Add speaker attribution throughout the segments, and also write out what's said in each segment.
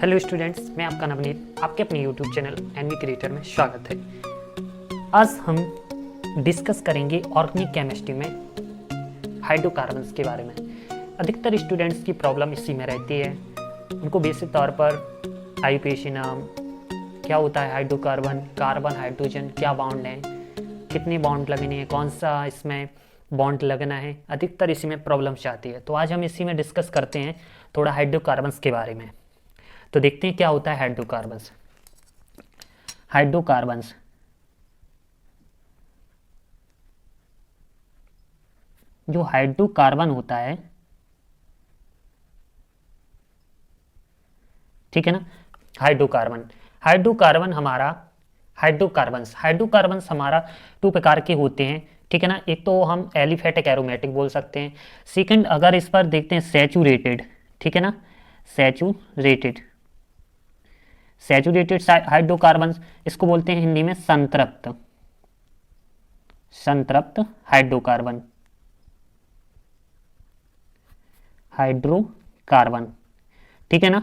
Speaker 1: Hello students, मैं आपका नवनीत आपके अपने यूट्यूब चैनल एनवी क्रिएटर में स्वागत है। आज हम डिस्कस करेंगे ऑर्गेनिक केमिस्ट्री में हाइड्रोकार्बन्स के बारे में। अधिकतर स्टूडेंट्स की प्रॉब्लम इसी में रहती है। उनको बेसिक तौर पर आईयूपीएसी नाम क्या होता है, हाइड्रोकार्बन, कार्बन, हाइड्रोजन क्या बॉन्ड हैं, कितने बॉन्ड लगने हैं, कौन सा इसमें बॉन्ड लगना है, अधिकतर इसी में प्रॉब्लम्स आती है। तो आज हम इसी में डिस्कस करते हैं थोड़ा हाइड्रोकार्बन्स के बारे में। तो देखते हैं क्या होता है हाइड्रोकार्बन्स। हाइड्रोकार्बन्स जो हाइड्रोकार्बन होता है, ठीक है ना, हाइड्रोकार्बन हाइड्रोकार्बन्स हमारा दो प्रकार के होते हैं, ठीक है ना। एक तो हम एलिफेटिक एरोमेटिक बोल सकते हैं। सेकंड अगर इस पर देखते हैं सैचुरेटेड, ठीक है ना, सैचुरेटेड हाइड्रोकार्बन्स, इसको बोलते हैं हिंदी में संतृप्त हाइड्रोकार्बन, ठीक है ना।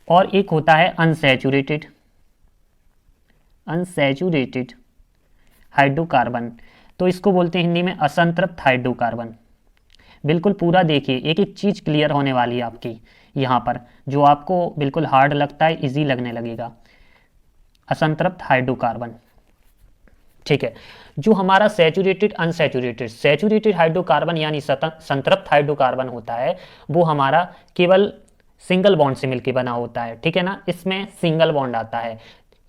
Speaker 1: और एक होता है अनसैचुरेटेड हाइड्रोकार्बन, तो इसको बोलते हैं हिंदी में असंतृप्त हाइड्रोकार्बन। बिल्कुल पूरा देखिए, एक एक चीज़ क्लियर होने वाली है आपकी यहाँ पर, जो आपको बिल्कुल हार्ड लगता है इजी लगने लगेगा। असंतृप्त हाइड्रोकार्बन, ठीक है। जो हमारा सैचुरेटेड हाइड्रोकार्बन यानी संतृप्त हाइड्रोकार्बन होता है, वो हमारा केवल सिंगल बॉन्ड से मिलकर बना होता है, ठीक है ना। इसमें सिंगल बॉन्ड आता है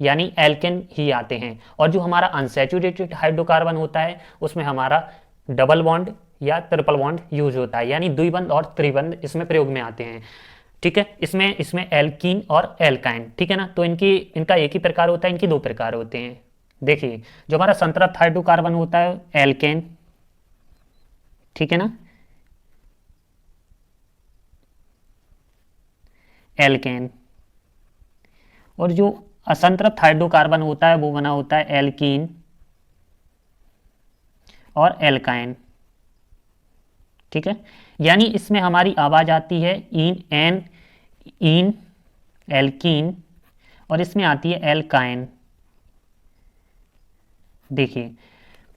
Speaker 1: यानी एल्केन ही आते हैं। और जो हमारा अनसैचुरेटेड हाइड्रोकार्बन होता है, उसमें हमारा डबल बॉन्ड या ट्रिपल बॉन्ड यूज होता है, यानी द्विबंध और त्रिबंध इसमें प्रयोग में आते हैं, ठीक है। इसमें एल्कीन और एल्काइन, ठीक है ना। तो इनका एक ही प्रकार होता है, इनके दो प्रकार होते हैं। देखिए, जो हमारा संतृप्त हाइड्रोकार्बन होता है एल्केन, ठीक है ना, एल्केन। और जो असंतृप्त हाइड्रोकार्बन होता है वो बना होता है एल्कीन और एल्काइन, ठीक है। यानी इसमें हमारी आवाज आती है इन एल्कीन, और इसमें आती है एल्काइन। देखिए,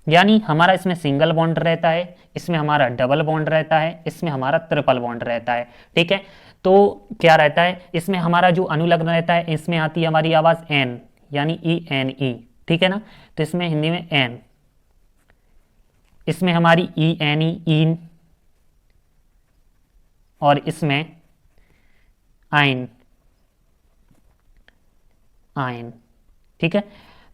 Speaker 1: यानी हमारा इसमें सिंगल बॉन्ड रहता है, इसमें हमारा डबल बॉन्ड रहता है, इसमें हमारा ट्रिपल बॉन्ड रहता है, ठीक है। तो क्या रहता है, इसमें हमारा जो अनुलग्न रहता है, इसमें आती है हमारी आवाज एन, यानी ई, ठीक है ना। तो इसमें हिंदी में एन, इसमें हमारी ई एन ई, इन, और इसमें आइन, ठीक है।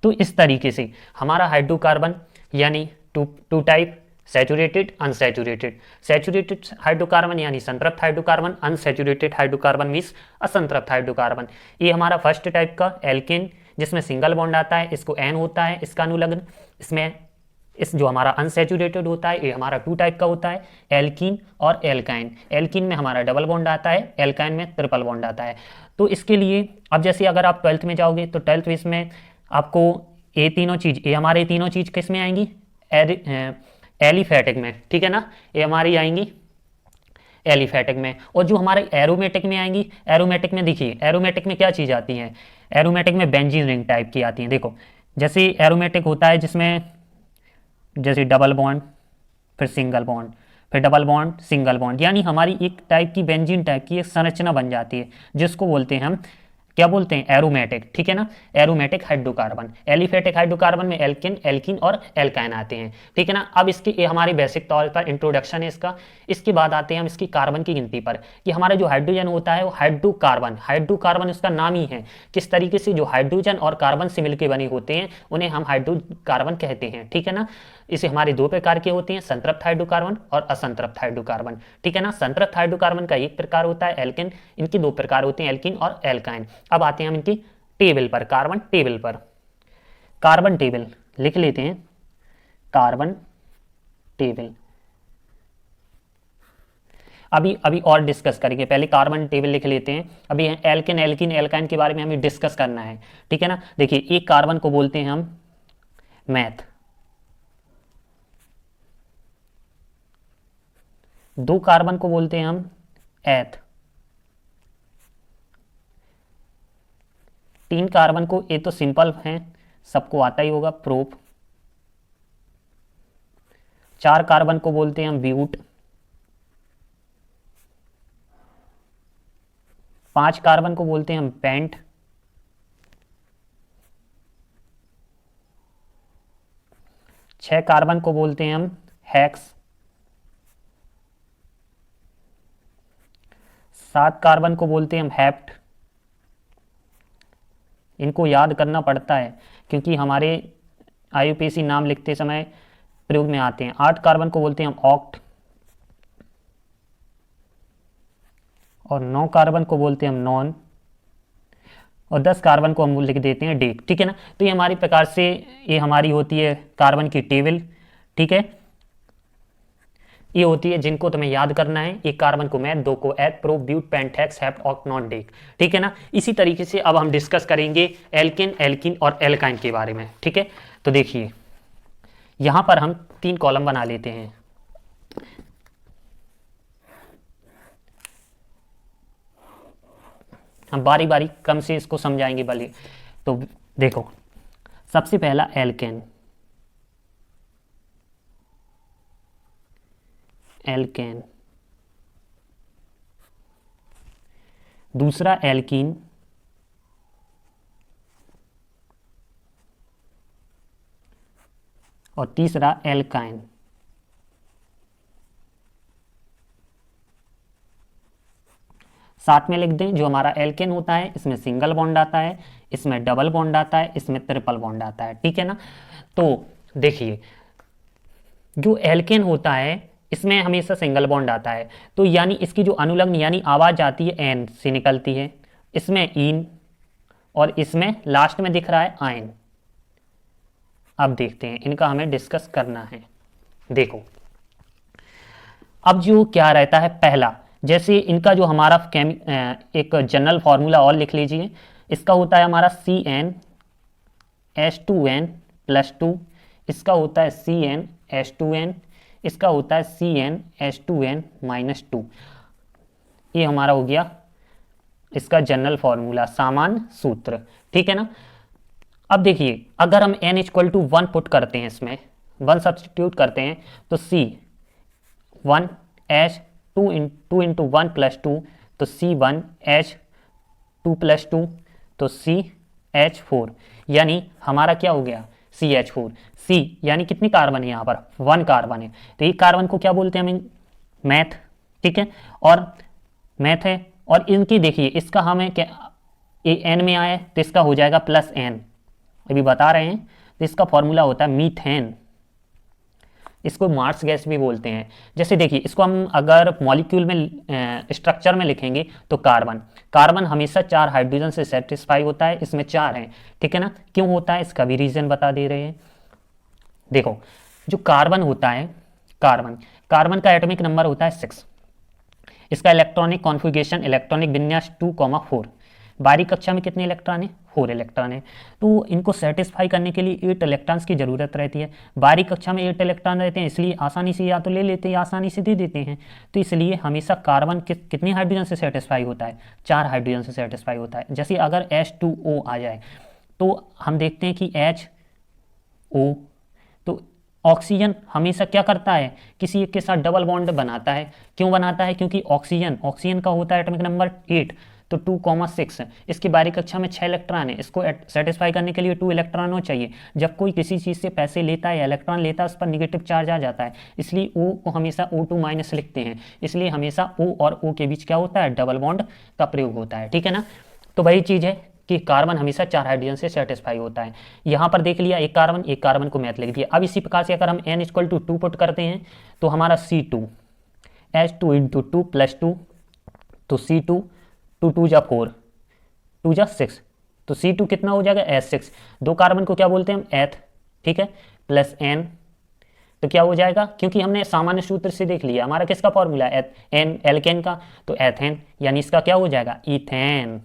Speaker 1: तो इस तरीके से हमारा हाइड्रोकार्बन यानी two type, saturated, unsaturated. Saturated hydrocarbon यानी संतृप्त हाइड्रोकार्बन, अनसैचुरेटेड हाइड्रोकार्बन मीन्स असंतृप्त हाइड्रोकार्बन। ये हमारा फर्स्ट टाइप का एल्केन, जिसमें सिंगल बॉन्ड आता है, इसको एन होता है इसका अनुलग्न। इसमें इस जो हमारा अनसैचुरेटेड होता है, ये हमारा टू टाइप का होता है, एल्कीन और एल्काइन। एल्कीन में हमारा डबल बॉन्ड आता है, एल्काइन में ट्रिपल बॉन्ड आता है। तो इसके लिए अब जैसे अगर आप 12th में जाओगे तो 12th में आपको ये हमारे तीनों चीज़ किस में आएंगी, एलिफेटिक में, ठीक है ना। ये हमारी आएंगी एलिफेटिक में। और जो हमारे एरोमेटिक में आएंगी, एरोमेटिक में देखिए, एरोमेटिक में क्या चीज़ आती है, एरोमेटिक में बेंजीन रिंग टाइप की आती हैं। देखो, जैसे एरोमेटिक होता है जिसमें जैसे डबल बॉन्ड, फिर सिंगल बॉन्ड, फिर डबल बॉन्ड, सिंगल बॉन्ड, यानी हमारी एक टाइप की बेंजीन टाइप की एक संरचना बन जाती है, जिसको बोलते हैं हम क्या बोलते हैं, एरोमेटिक, ठीक है ना। Aromatic hydrocarbon. एलिफेटिक हाइड्रोकार्बन में एल्किन, एल्कीन और एल्काइन आते हैं, ठीक है ना। अब ये हमारी बेसिक तौर पर इंट्रोडक्शन है इसका। इसके बाद आते हैं हम इसकी कार्बन की गिनती पर, कि हमारा जो हाइड्रोजन होता है वो हाइड्रोकार्बन उसका नाम ही है। किस तरीके से जो हाइड्रोजन और कार्बन से मिलकर बने होते हैं उन्हें हम हाइड्रोकार्बन कहते हैं, ठीक है ना। इसे हमारे दो प्रकार के होते हैं, संतृप्त हाइड्रोकार्बन और असंतृप्त हाइड्रोकार्बन, ठीक है ना। संतृप्त हाइड्रोकार्बन का एक प्रकार होता है एल्केन, इनके दो प्रकार होते हैं, एल्कीन और एल्काइन। अब आते हैं हम इनकी टेबल पर, कार्बन टेबल लिख लेते हैं, कार्बन टेबल अभी और डिस्कस करेंगे, पहले कार्बन टेबल लिख लेते हैं। अभी एल्केन, एल्कीन, एल्काइन के बारे में हमें डिस्कस करना है, ठीक है ना। देखिए, एक कार्बन को बोलते हैं हम मैथ, दो कार्बन को बोलते हैं हम एथ, 3 कार्बन को, ये तो सिंपल है, सबको आता ही होगा, प्रोप। 4 कार्बन को बोलते हैं हम ब्यूट। 5 कार्बन को बोलते हैं हम पेंट। 6 कार्बन को बोलते हैं हम हेक्स। 7 कार्बन को बोलते हैं हम हेप्ट। इनको याद करना पड़ता है क्योंकि हमारे IUPAC नाम लिखते समय प्रयोग में आते हैं। 8 कार्बन को बोलते हैं हम ऑक्ट और 9 कार्बन को बोलते हैं हम नॉन और 10 कार्बन को हम लिख देते हैं डेक। ठीक है ना। तो ये हमारी प्रकार से ये हमारी होती है कार्बन की टेबल। ठीक है, ये होती है जिनको तुम्हें याद करना है। एक कार्बन को मैथ, 2 को eth, prop, but, pent, hex, hept, oct, non, dec. ठीक है ना। इसी तरीके से अब हम डिस्कस करेंगे एल्केन, एल्कीन और एल्काइन के बारे में। ठीक है, तो देखिए यहां पर हम 3 कॉलम बना लेते हैं। हम बारी बारी कम से इसको समझाएंगे भले। तो देखो, सबसे पहला एल्केन, एल्केन। दूसरा एल्कीन, और तीसरा एल्काइन। साथ में लिख दें, जो हमारा एल्केन होता है इसमें सिंगल बॉन्ड आता है, इसमें डबल बॉन्ड आता है, इसमें ट्रिपल बॉन्ड आता है। ठीक है ना। तो देखिए जो एल्केन होता है इसमें हमेशा सिंगल बॉन्ड आता है, तो यानी इसकी जो अनुलग्न यानी आवाज आती है एन से निकलती है, इसमें इन और इसमें लास्ट में दिख रहा है आयन। अब देखते हैं, इनका हमें डिस्कस करना है। देखो अब जो क्या रहता है, पहला जैसे इनका जो हमारा एक जनरल फॉर्मूला और लिख लीजिए। इसका होता है हमारा CnH2n+2, इसका होता है CnH2n, इसका होता है CnH2n-2। ये हमारा हो गया इसका जनरल फॉर्मूला, सामान्य सूत्र। ठीक है ना। अब देखिए अगर हम n=1 पुट करते हैं, इसमें 1 सब्सटीट्यूट करते हैं तो C1H2 × 1 + 2 तो C1H2+2 तो CH4, यानी हमारा क्या हो गया CH4। C यानी कितनी कार्बन है, यहाँ पर 1 कार्बन है, तो एक कार्बन को क्या बोलते हैं हम, मैथ। ठीक है, और मैथ है, और इनकी देखिए इसका हमें क्या n में आया है तो इसका हो जाएगा +n, अभी बता रहे हैं। तो इसका फॉर्मूला होता है मीथेन, इसको मार्स गैस भी बोलते हैं। जैसे देखिए इसको हम अगर मॉलिक्यूल में स्ट्रक्चर में लिखेंगे तो कार्बन हमेशा 4 हाइड्रोजन से सेटिस्फाई होता है, इसमें 4 हैं। ठीक है ना। क्यों होता है इसका भी रीजन बता दे रहे हैं। देखो जो कार्बन होता है, कार्बन का एटॉमिक नंबर होता है 6, इसका इलेक्ट्रॉनिक कॉन्फ़िगरेशन, इलेक्ट्रॉनिक विन्यास 2,4। बाहरी कक्षा में कितने इलेक्ट्रॉन है, 4 इलेक्ट्रॉन है। तो इनको सेटिस्फाई करने के लिए 8 इलेक्ट्रॉन्स की ज़रूरत रहती है। बाहरी कक्षा में 8 इलेक्ट्रॉन रहते हैं, इसलिए आसानी से या तो ले लेते हैं या आसानी से दे देते हैं। तो इसलिए हमेशा कार्बन कितने हाइड्रोजन से सेटिस्फाई होता है, 4 हाइड्रोजन से सेटिस्फाई होता है। जैसे अगर H2O आ जाए तो हम देखते हैं कि HO, तो ऑक्सीजन हमेशा क्या करता है, किसी एक के साथ डबल बॉन्ड बनाता है। क्यों बनाता है, क्योंकि ऑक्सीजन का होता है एटॉमिक नंबर 8 तो 2,6। इसकी बाहरी कक्षा में 6 इलेक्ट्रॉन है, इसको सेटिस्फाई करने के लिए 2 इलेक्ट्रॉन चाहिए। जब कोई किसी चीज़ से पैसे लेता है या इलेक्ट्रॉन लेता है उस पर निगेटिव चार्ज आ जाता है, इसलिए O को हमेशा O2- लिखते हैं। इसलिए हमेशा O और O के बीच क्या होता है, डबल बॉन्ड का प्रयोग होता है। ठीक है ना। तो वही चीज़ है कि कार्बन हमेशा 4 हाइड्रोजन से सेटिस्फाई होता है। यहाँ पर देख लिया एक कार्बन को मैथ लिख दिया। अब इसी प्रकार से अगर हम n=2 पुट करते हैं तो हमारा C2 H2 × 2 + 2 तो C2 2 2 जा 4 2 जा 6 तो C2 कितना हो जाएगा H6। 2 कार्बन को क्या बोलते हैं हम, एथ। ठीक है, +n तो क्या हो जाएगा, क्योंकि हमने सामान्य सूत्र से देख लिया हमारा किसका फॉर्मूला है, एल्केन का, तो एथेन, यानी इसका क्या हो जाएगा इथेन,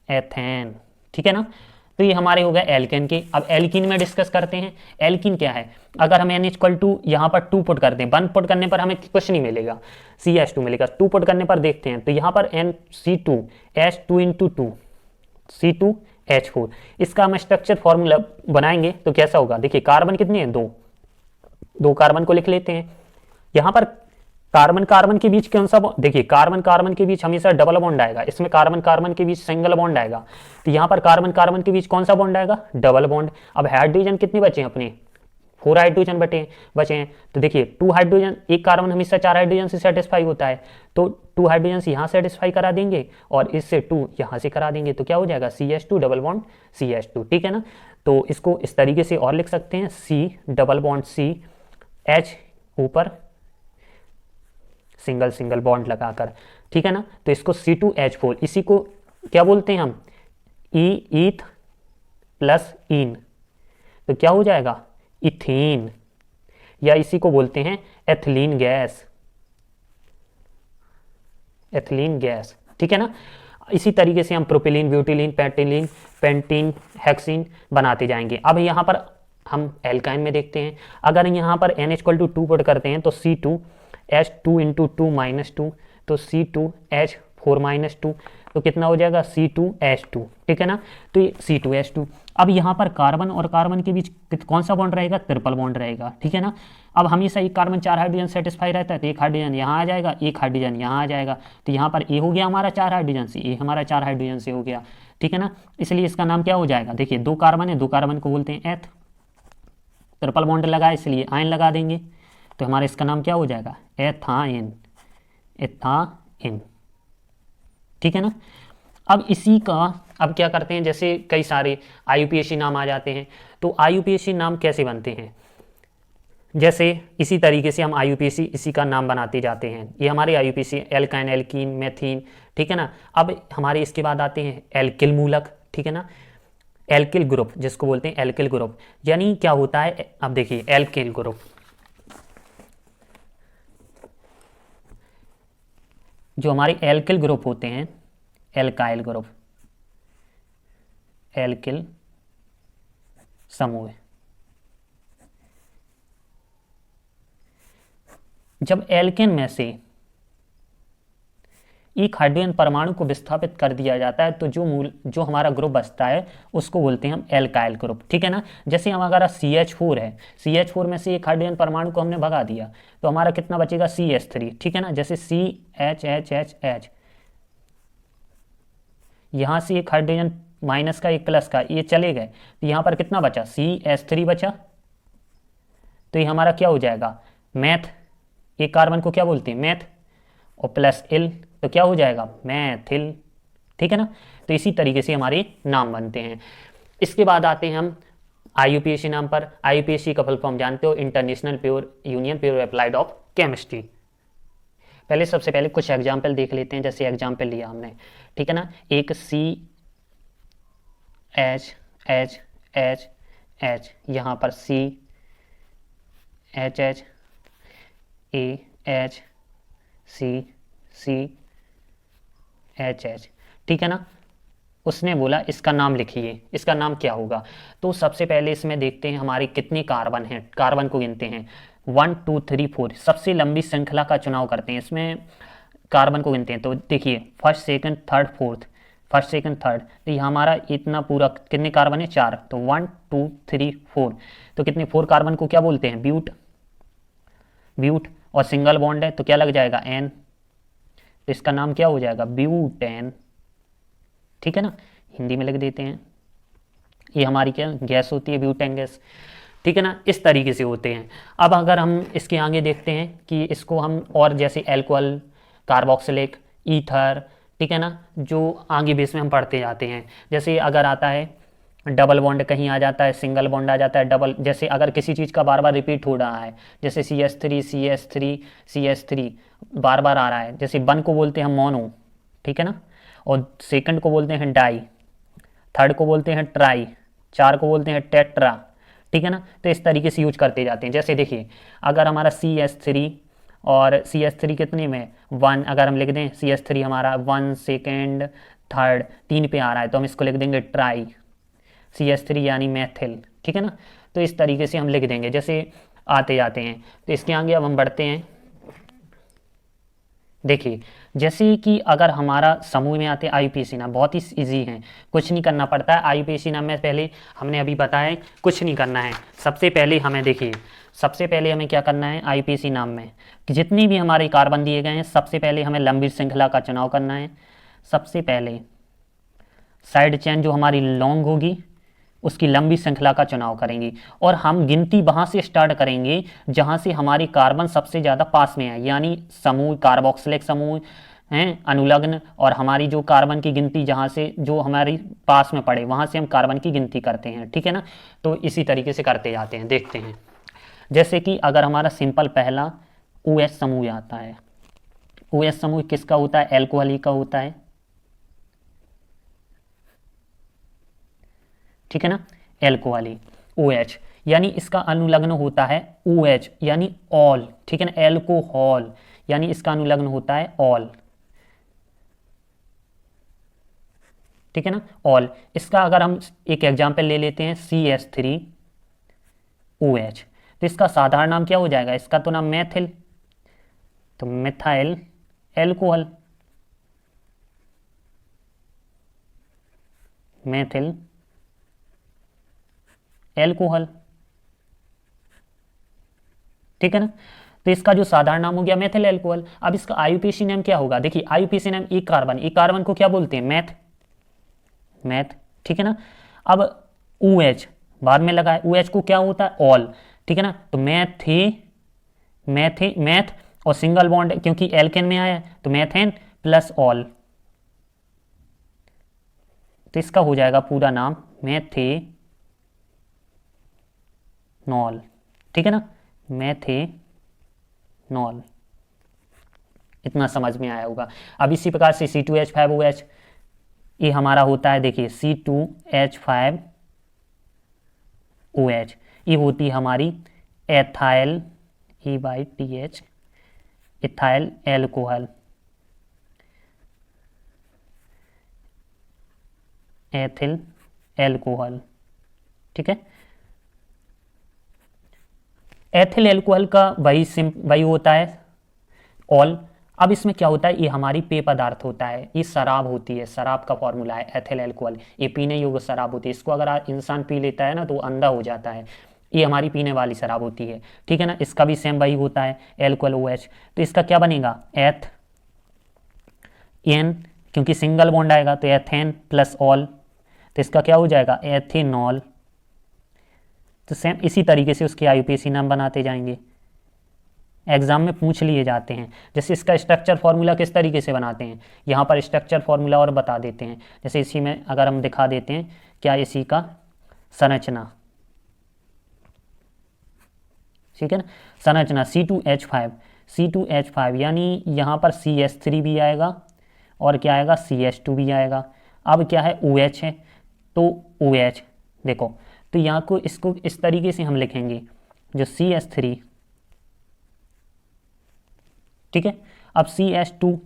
Speaker 1: एथेन। ठीक है ना। तो ये हमारे हो गए एल्केन के। अब एल्कीन में डिस्कस करते हैं। एल्कीन क्या है, अगर हम n=2 यहाँ पर 2 पुट करते हैं, 1 पुट करने पर हमें कुछ नहीं मिलेगा, CH2 मिलेगा। 2 पुट करने पर देखते हैं तो यहाँ पर C2H2 × 2 C2H4। इसका हम स्ट्रक्चर फॉर्मूला बनाएंगे तो कैसा होगा, देखिए कार्बन कितने हैं, दो कार्बन को लिख लेते हैं। यहाँ पर कार्बन कार्बन के बीच कौन सा, देखिए कार्बन कार्बन के बीच हमेशा डबल बॉन्ड आएगा, इसमें कार्बन कार्बन के बीच सिंगल बॉन्ड आएगा। तो यहाँ पर कार्बन कार्बन के बीच कौन सा बॉन्ड आएगा, डबल बॉन्ड। अब हाइड्रोजन कितने बचे हैं अपने, 4 हाइड्रोजन बचे हैं। तो देखिए 2 हाइड्रोजन, एक कार्बन हमेशा 4 हाइड्रोजन से सेटिस्फाई होता है, तो 2 हाइड्रोजन से यहाँ सेटिस्फाई करा देंगे और इससे 2 यहाँ से करा देंगे, तो क्या हो जाएगा CH2 डबल बॉन्ड CH2, ठीक है ना। तो इसको इस तरीके से और लिख सकते हैं, C double bond C, H ऊपर सिंगल सिंगल बॉन्ड लगाकर, ठीक है ना। तो इसको C2H4, इसी को क्या बोलते हैं हम, ईथ प्लस इन, तो क्या हो जाएगा इथेन, या इसी को बोलते हैं एथिलीन गैस, एथिलीन गैस, ठीक है ना। इसी तरीके से हम प्रोपिलीन, ब्यूटिलीन, पेंटिलीन, पेंटीन, हेक्सीन बनाते जाएंगे। अब यहाँ पर हम एल्काइन में देखते हैं, अगर यहाँ पर NH=2 पुट करते हैं तो C2H2 × 2 - 2, तो C2H4 - 2, तो कितना हो जाएगा C2H2, ठीक है ना। तो ये C2H2। अब यहाँ पर कार्बन और कार्बन के बीच कौन सा बॉन्ड रहेगा, ट्रिपल बॉन्ड रहेगा, ठीक है ना। अब हमेशा एक कार्बन 4 हाइड्रोजन सेटिस्फाई रहता है, तो एक हाइड्रोजन यहाँ आ जाएगा, एक हाइड्रोजन यहाँ आ जाएगा, तो यहाँ पर ए हो गया हमारा 4 हाइड्रोजन से, ए हमारा 4 हाइड्रोजन से हो गया, ठीक है ना। इसलिए इसका नाम क्या हो जाएगा, देखिए 2 कार्बन है, 2 कार्बन को बोलते हैं एथ, ट्रिपल बॉन्ड लगा इसलिए आयन लगा देंगे, तो हमारा इसका नाम क्या हो जाएगा, एथाइन, एथाइन, ठीक है ना। अब इसी का अब क्या करते हैं, जैसे कई सारे IUPAC नाम आ जाते हैं, तो IUPAC नाम कैसे बनते हैं, जैसे इसी तरीके से हम IUPAC इसी का नाम बनाते जाते हैं। ये हमारे IUPAC एल्काइन, एल्कीन, मेथीन, ठीक है ना। अब हमारे इसके बाद आते हैं एल्किल मूलक, ठीक है ना, एल्किल ग्रुप जिसको बोलते हैं एल्किल ग्रुप, यानी क्या होता है, अब देखिए एल्किल ग्रुप, जो हमारे एल्किल ग्रुप होते हैं, एल्काइल ग्रुप, एल्किल समूह, जब एल्केन में से एक हाइड्रोजन परमाणु को विस्थापित कर दिया जाता है तो जो हमारा ग्रुप बचता है उसको बोलते हैं हम एल्काइल ग्रुप, ठीक है ना। जैसे हम अगर CH4 है, CH4 में से एक हाइड्रोजन परमाणु को हमने भगा दिया तो हमारा कितना बचेगा CH3, ठीक है ना। जैसे CHHHH, यहाँ से एक हाइड्रोजन माइनस का एक प्लस का ये चले गए, तो यहाँ पर कितना बचा CH3 बचा, तो ये हमारा क्या हो जाएगा मैथ, एक कार्बन को क्या बोलते हैं मैथ, और प्लस इल, तो क्या हो जाएगा मैथिल, ठीक है ना। तो इसी तरीके से हमारे नाम बनते हैं। इसके बाद आते हैं हम IUPAC नाम पर। IUPAC का फुल फॉर्म जानते हो, international pure union pure applied of chemistry. पहले सबसे पहले कुछ एग्जाम्पल देख लेते हैं, जैसे एग्जाम्पल लिया हमने, ठीक है ना, एक CHHHH, यहाँ पर CHH, AH, CHH, ठीक है ना। उसने बोला इसका नाम लिखिए, इसका नाम क्या होगा। तो सबसे पहले इसमें देखते हैं हमारे कितने कार्बन हैं, कार्बन को गिनते हैं 1 2 3 4, सबसे लंबी श्रृंखला का चुनाव करते हैं, इसमें कार्बन को गिनते हैं। तो देखिए first second third fourth, first second third, तो ये हमारा इतना पूरा कितने कार्बन है 4, तो 1 2 3 4, तो कितने 4 कार्बन को क्या बोलते हैं ब्यूट, ब्यूट, और सिंगल बॉन्ड है तो क्या लग जाएगा N, तो इसका नाम क्या हो जाएगा ब्यूटेन, ठीक है ना, हिंदी में लिख देते हैं। ये हमारी क्या गैस होती है ब्यूटेन गैस, ठीक है ना। इस तरीके से होते हैं। अब अगर हम इसके आगे देखते हैं कि इसको हम और जैसे एल्कोहल, कार्बोक्सिलिक, ईथर, ठीक है ना, जो आगे बेस में हम पढ़ते जाते हैं। जैसे अगर आता है डबल बॉन्ड कहीं आ जाता है, सिंगल बॉन्ड आ जाता है, डबल, जैसे अगर किसी चीज़ का बार बार रिपीट हो रहा है, जैसे CH3 CH3 CH3 बार बार आ रहा है, जैसे 1 को बोलते हैं मोनो, ठीक है ना, और सेकंड को बोलते हैं डाई, थर्ड को बोलते हैं ट्राई, 4 को बोलते हैं टेट्रा, ठीक है ना। तो इस तरीके से यूज करते जाते हैं। जैसे देखिए अगर हमारा CH3 और CH3 कितने में 1, अगर हम लिख दें CH3 हमारा 1 सेकेंड थर्ड 3 पे आ रहा है तो हम इसको लिख देंगे ट्राई CH3 यानी मैथिल, ठीक है ना। तो इस तरीके से हम लिख देंगे जैसे आते जाते हैं। तो इसके आगे अब हम बढ़ते हैं देखिए जैसे कि अगर हमारा समूह में आते आईयूपीएसी नाम, बहुत ही इजी है, कुछ नहीं करना पड़ता है। आईयूपीएसी नाम में पहले हमने अभी बताया कुछ नहीं करना है। सबसे पहले हमें देखिए, सबसे पहले हमें क्या करना है आईयूपीएसी नाम में कि जितनी भी हमारे कार्बन दिए गए हैं सबसे पहले हमें लंबी श्रृंखला का चुनाव करना है। सबसे पहले साइड चेन जो हमारी लॉन्ग होगी उसकी लंबी श्रृंखला का चुनाव करेंगे और हम गिनती वहाँ से स्टार्ट करेंगे जहाँ से हमारी कार्बन सबसे ज़्यादा पास में है, यानी समूह कार्बोक्सिलिक समूह हैं अनुलग्न, और हमारी जो कार्बन की गिनती जहाँ से जो हमारी पास में पड़े वहाँ से हम कार्बन की गिनती करते हैं, ठीक है ना। तो इसी तरीके से करते जाते हैं, देखते हैं। जैसे कि अगर हमारा सिंपल पहला OH समूह आता है, OH समूह किसका होता है, एल्कोहल का होता है, ठीक है ना, एल्कोहल OH, यानी इसका अनुलग्न होता है OH यानी ऑल, ठीक है ना, एल्कोहल यानी इसका अनुलग्न होता है ऑल, ठीक है ना, ऑल। इसका अगर हम एक एग्जांपल ले लेते हैं CH3OH, तो इसका साधारण नाम क्या हो जाएगा, इसका तो नाम मैथिल, तो मिथाइल एल्कोहल, मैथिल एल्कोहल, ठीक है ना। तो इसका जो साधारण नाम हो गया मेथिल एल्कोहल। अब इसका आईयूपीएसी नाम क्या होगा, देखिए आईयूपीएसी नाम एक कार्बन को क्या बोलते हैं, मैथ, ठीक है ना। अब OH बाद में लगा है, OH को क्या होता है, ऑल, ठीक है ना, तो मैथ और सिंगल बॉन्ड क्योंकि एल्केन में आया है तो मैथेन प्लस ऑल, तो इसका हो जाएगा पूरा नाम मैथेनॉल, ठीक है ना, मैथेनॉल। इतना समझ में आया होगा। अब इसी प्रकार से C2H5OH ये हमारा होता है, देखिए C2H5OH ये होती है हमारी ethyl EYTH ethyl alcohol, ethyl alcohol, ठीक है। एथिल एल्कोहल का वही होता है ऑल। अब इसमें क्या होता है, ये हमारी पेय पदार्थ होता है, ये शराब होती है, शराब का फॉर्मूला है एथिल एल्कोहल, ये पीने योग्य शराब होती है। इसको अगर इंसान पी लेता है ना तो अंधा हो जाता है, ये हमारी पीने वाली शराब होती है, ठीक है ना। इसका भी सेम वही होता है एल्कोहल OH, तो इसका क्या बनेगा एथ एन, क्योंकि सिंगल बॉन्ड आएगा तो एथेन प्लस ऑल, तो इसका क्या हो जाएगा एथेनॉल। तो सेम इसी तरीके से उसके आईयूपीएसी नाम बनाते जाएंगे, एग्जाम में पूछ लिए जाते हैं। जैसे इसका स्ट्रक्चर फॉर्मूला किस तरीके से बनाते हैं, यहाँ पर स्ट्रक्चर फॉर्मूला और बता देते हैं। जैसे इसी में अगर हम दिखा देते हैं क्या इसी का संरचना, ठीक है ना, संरचना C2H5 यानी यहाँ पर CH3 भी आएगा और क्या आएगा CH2 भी आएगा। अब क्या है OH है तो OH देखो, तो यहाँ को इसको इस तरीके से हम लिखेंगे जो CH3, ठीक है। अब CH2,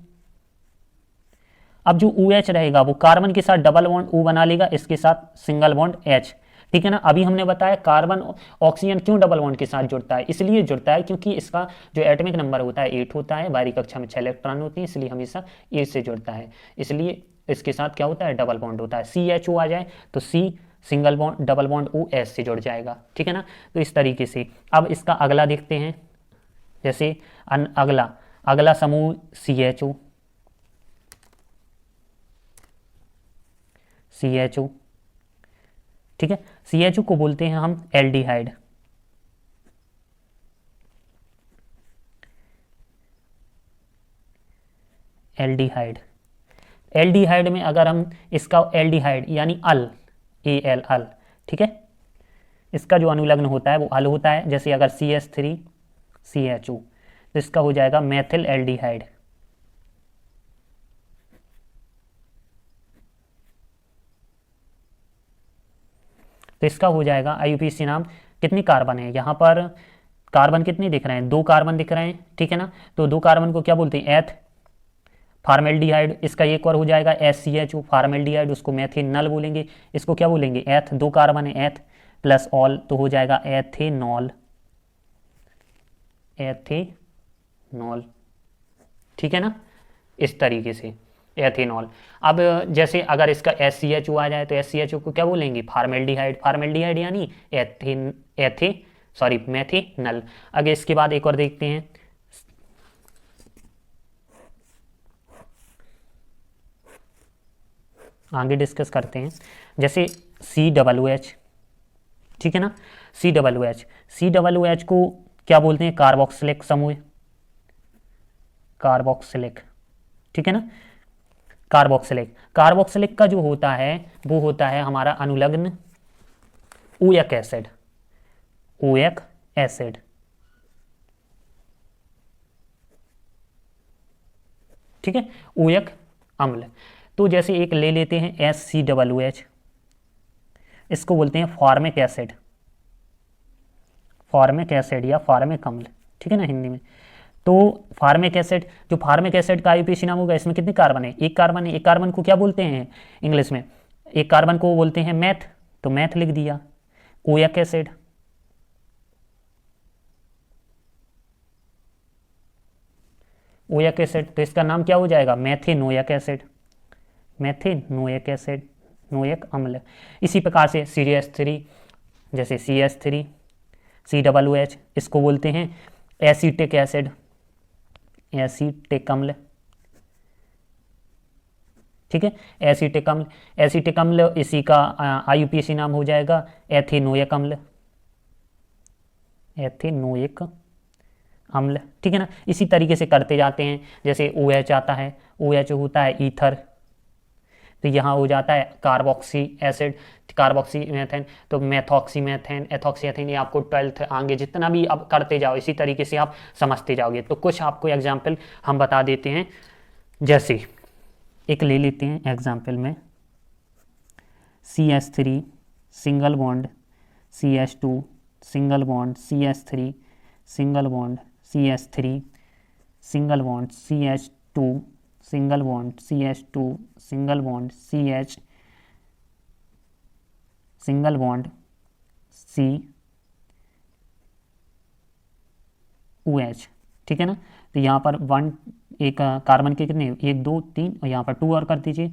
Speaker 1: अब जो OH रहेगा वो कार्बन के साथ डबल बॉन्ड O बना लेगा, इसके साथ सिंगल बॉन्ड H, ठीक है ना। अभी हमने बताया कार्बन ऑक्सीजन क्यों डबल बॉन्ड के साथ जुड़ता है, इसलिए जुड़ता है क्योंकि इसका जो एटॉमिक नंबर होता है 8 होता है, बाहरी कक्षा में 6 इलेक्ट्रॉन होते हैं, इसलिए हमेशा 8 से जुड़ता है, इसलिए इसके साथ क्या होता है डबल बॉन्ड होता है। CHO आ जाए तो C single bond double bond O S से जुड़ जाएगा, ठीक है ना। तो इस तरीके से अब इसका अगला देखते हैं, जैसे अगला समूह CHO, ठीक है। CHO को बोलते हैं हम एल्डिहाइड, एल्डिहाइड में अगर हम इसका एल्डिहाइड यानी अल, ठीक है, इसका जो अनुलग्न होता है वो अल होता है। जैसे अगर CH3 CHO तो इसका हो जाएगा मेथिल एल्डिहाइड, तो इसका हो जाएगा आईयूपीएसी नाम। कितनी कार्बन है यहाँ पर, कार्बन कितने दिख रहे हैं, 2 कार्बन दिख रहे हैं, ठीक है ना। तो 2 कार्बन को क्या बोलते हैं एथ फार्मेल्डिहाइड, इसका एक और हो जाएगा SCHO फार्मेल्डिहाइड, उसको मेथिनल बोलेंगे, इसको क्या बोलेंगे एथ, 2 कार्बन है एथ प्लस ऑल, तो हो जाएगा एथेनॉल, ठीक है ना। इस तरीके से एथेनॉल। अब जैसे अगर इसका SCHO आ जाए तो SCHO को क्या बोलेंगे, फार्मेल्डिहाइड। फार्मेल्डिहाइड यानी मैथेनल। आगे इसके बाद एक और देखते हैं, आगे डिस्कस करते हैं। जैसे COOH, ठीक है ना, COOH को क्या बोलते हैं, कार्बोक्सिलिक समूह, कार्बोक्सिलिक, ठीक है ना, कार्बोक्सिलिक का जो होता है वो होता है हमारा अनुलग्न ओएक एसिड, ठीक है, ओएक अम्ल। तो जैसे एक ले लेते हैं SCOOH, इसको बोलते हैं फॉर्मिक एसिड या फॉर्मिक अम्ल, ठीक है ना हिंदी में। तो फार्मिक एसिड, जो फार्मिक एसिड का IUPAC नाम होगा, इसमें कितने कार्बन है, एक कार्बन है। एक कार्बन को क्या बोलते हैं इंग्लिश में, एक कार्बन को बोलते हैं मैथ, तो मैथ लिख दिया। ओएक एसिड, तो इसका नाम क्या हो जाएगा, मैथेनोइक एसिड, नोएक अम्ल। इसी प्रकार से CH3, जैसे CH3 COOH, इसको बोलते हैं एसीटिक अम्ल, ठीक है, एसीटिक अम्ल। इसी का IUPAC नाम हो जाएगा एथेनोइक अम्ल, ठीक है ना। इसी तरीके से करते जाते हैं। जैसे OH आता है, OH होता है ईथर, तो यहाँ हो जाता है कार्बोक्सी मेथेन, तो मेथॉक्सीमेथेन, एथॉक्सीएथेन। ये आपको 12th आगे जितना भी अब करते जाओ इसी तरीके से आप समझते जाओगे। तो कुछ आपको एग्जाम्पल हम बता देते हैं। जैसे एक ले लेते हैं एग्जाम्पल में, CH3 single bond CH2 single bond CH3 single bond CH3 single bond CH2 single bond CH2 single bond CH single bond COOH, ठीक है ना। तो यहाँ पर एक कार्बन के कितने, 1 2 3, और यहाँ पर 2 और कर दीजिए,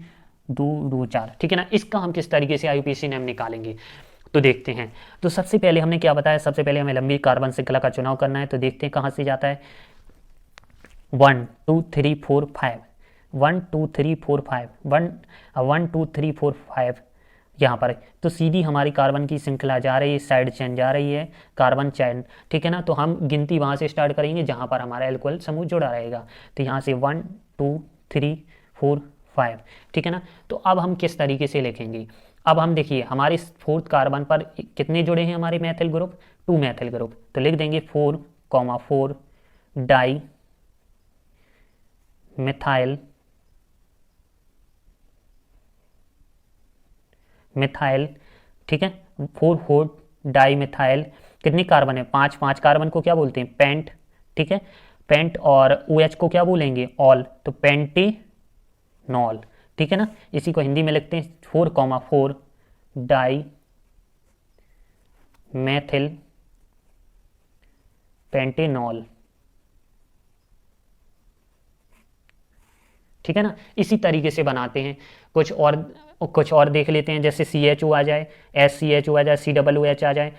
Speaker 1: 2 2 4, ठीक है ना। इसका हम किस तरीके से IUPAC नेम निकालेंगे तो देखते हैं। तो सबसे पहले हमने क्या बताया, सबसे पहले हमें लंबी कार्बन श्रृंखला का चुनाव करना है। तो देखते हैं कहाँ से जाता है, 1 2 3 4 5, 1 2 3 4 5, 1 2 3 4 5 यहाँ पर। तो सीधी हमारी कार्बन की श्रृंखला जा रही है, साइड चेन जा रही है, कार्बन चेन, ठीक है ना। तो हम गिनती वहाँ से स्टार्ट करेंगे जहाँ पर हमारा एल्कोहल समूह जुड़ा रहेगा। तो यहाँ से 1 2 3 4 5, ठीक है ना। तो अब हम किस तरीके से लिखेंगे, अब हम देखिए हमारे 4th कार्बन पर कितने जुड़े हैं हमारे मैथिल ग्रुप, 2 मैथिल ग्रुप। तो लिख देंगे 4,4 डाई मिथाइल, ठीक है, 4 डाई मिथाइल। कितनी कार्बन है, 5 कार्बन को क्या बोलते हैं, पेंट, ठीक है, पेंट। और OH को क्या बोलेंगे, ऑल, तो पेंटेनॉल, ठीक है ना। इसी को हिंदी में लिखते हैं 4,4 डाई मैथिल पेंटेनॉल, ठीक है ना। इसी तरीके से बनाते हैं। कुछ और देख लेते हैं। जैसे CHO आ जाए, SCHO आ जाए, COOH आ जाए।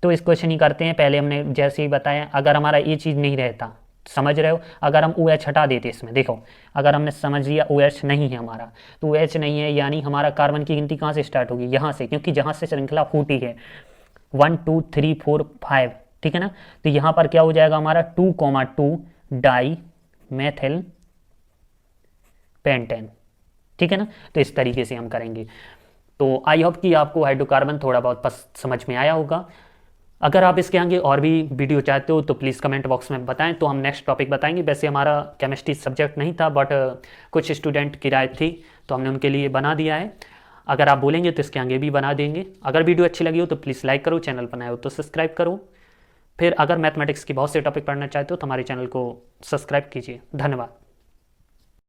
Speaker 1: तो इसको कुछ नहीं करते हैं, पहले हमने जैसे ही बताया, अगर हमारा ये चीज़ नहीं रहता, समझ रहे हो, अगर हम OH हटा देते इसमें, देखो अगर हमने समझ लिया OH नहीं है हमारा, तो OH नहीं है यानी हमारा कार्बन की गिनती कहाँ से स्टार्ट होगी, यहाँ से, क्योंकि जहाँ से श्रृंखला फूटी है 1 2 3 4 5, ठीक है ना। तो यहाँ पर क्या हो जाएगा हमारा 2,2 डाई मैथिल पेंटेन, ठीक है ना। तो इस तरीके से हम करेंगे। तो आई होप कि आपको हाइड्रोकार्बन थोड़ा बहुत समझ में आया होगा। अगर आप इसके आगे और भी वीडियो चाहते हो तो प्लीज़ कमेंट बॉक्स में बताएं, तो हम नेक्स्ट टॉपिक बताएंगे। वैसे हमारा केमिस्ट्री सब्जेक्ट नहीं था, बट कुछ स्टूडेंट की राय थी तो हमने उनके लिए बना दिया है। अगर आप बोलेंगे तो इसके आगे भी बना देंगे। अगर वीडियो अच्छी लगी हो तो प्लीज़ लाइक करो, चैनल पर नए हो तो सब्सक्राइब करो। फिर अगर मैथमेटिक्स की बहुत से टॉपिक पढ़ना चाहते हो तो हमारे चैनल को सब्सक्राइब कीजिए। धन्यवाद।